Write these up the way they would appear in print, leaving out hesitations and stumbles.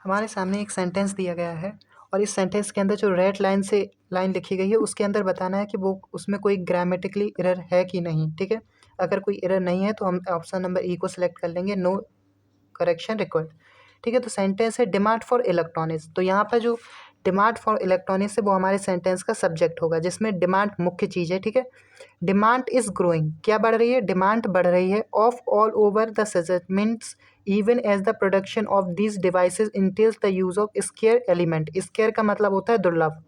हमारे सामने एक सेंटेंस दिया गया है और इस सेंटेंस के अंदर जो रेड लाइन से लाइन लिखी गई है उसके अंदर बताना है कि वो उसमें कोई ग्रामेटिकली एरर है कि नहीं। ठीक है, अगर कोई एरर नहीं है तो हम ऑप्शन नंबर ई को सिलेक्ट कर लेंगे, नो करेक्शन रिक्वायर्ड। ठीक है, तो सेंटेंस है डिमांड फॉर इलेक्ट्रॉनिक्स। तो यहाँ पर जो डिमांड फॉर इलेक्ट्रॉनिक्स है वो हमारे सेंटेंस का सब्जेक्ट होगा, जिसमें डिमांड मुख्य चीज़ है। ठीक है, डिमांड इज ग्रोइंग, क्या बढ़ रही है? डिमांड बढ़ रही है of all over the segments even as the production of these devices entails the use of scarce element. Scarce का मतलब होता है दुर्लभ।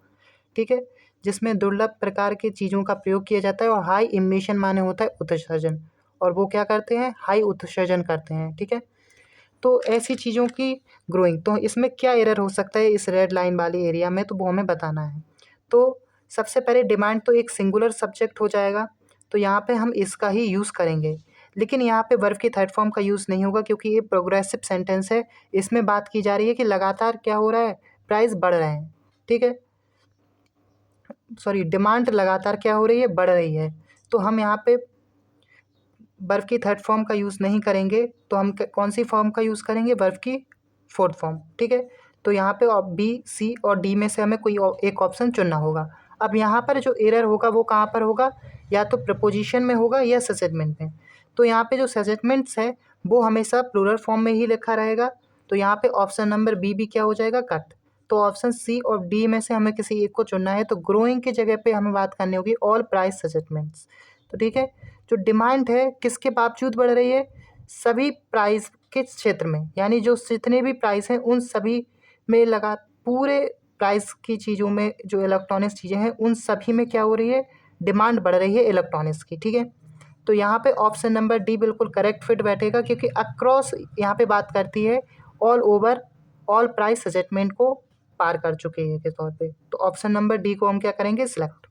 ठीक है, जिसमें दुर्लभ प्रकार की चीज़ों का प्रयोग किया जाता है। और हाई इमिशन माने होता है उत्सर्जन, और वो क्या करते हैं? हाई उत्सर्जन करते हैं। ठीक है, तो ऐसी चीज़ों की ग्रोइंग, तो इसमें क्या एरर हो सकता है इस रेड लाइन वाली एरिया में, तो वो हमें बताना है। तो सबसे पहले डिमांड तो एक सिंगुलर सब्जेक्ट हो जाएगा, तो यहाँ पे हम इसका ही यूज़ करेंगे। लेकिन यहाँ पे वर्ब की थर्ड फॉर्म का यूज़ नहीं होगा, क्योंकि ये प्रोग्रेसिव सेंटेंस है। इसमें बात की जा रही है कि लगातार क्या हो रहा है? प्राइस बढ़ रहे हैं। ठीक है, सॉरी, डिमांड लगातार क्या हो रही है? बढ़ रही है। तो हम यहाँ पे वर्ब की थर्ड फॉर्म का यूज़ नहीं करेंगे, तो हम कौन सी फॉर्म का यूज़ करेंगे? वर्ब की फोर्थ फॉर्म। ठीक है, तो यहाँ पे बी, सी और डी में से हमें कोई एक ऑप्शन चुनना होगा। अब यहाँ पर जो एरर होगा वो कहाँ पर होगा? या तो प्रपोजिशन में होगा या सजेटमेंट में। तो यहाँ पे जो सजेटमेंट्स है वो हमेशा प्लूरल फॉर्म में ही लिखा रहेगा। तो यहाँ पे ऑप्शन नंबर बी भी क्या हो जाएगा? कट। तो ऑप्शन सी और डी में से हमें किसी एक को चुनना है। तो ग्रोइंग की जगह पे हमें बात करनी होगी ऑल प्राइस सजेटमेंट्स। तो ठीक है, जो डिमांड है किसके बावजूद बढ़ रही है? सभी प्राइस के क्षेत्र में, यानी जो जितने भी प्राइस हैं उन सभी में लगा पूरे प्राइस की चीज़ों में जो इलेक्ट्रॉनिक्स चीज़ें हैं उन सभी में क्या हो रही है? डिमांड बढ़ रही है इलेक्ट्रॉनिक्स की। ठीक है, तो यहाँ पे ऑप्शन नंबर डी बिल्कुल करेक्ट फिट बैठेगा, क्योंकि अक्रॉस यहाँ पे बात करती है all over all price segment को पार कर चुके हैं के तौर पे। तो ऑप्शन नंबर डी को हम क्या करेंगे? सिलेक्ट।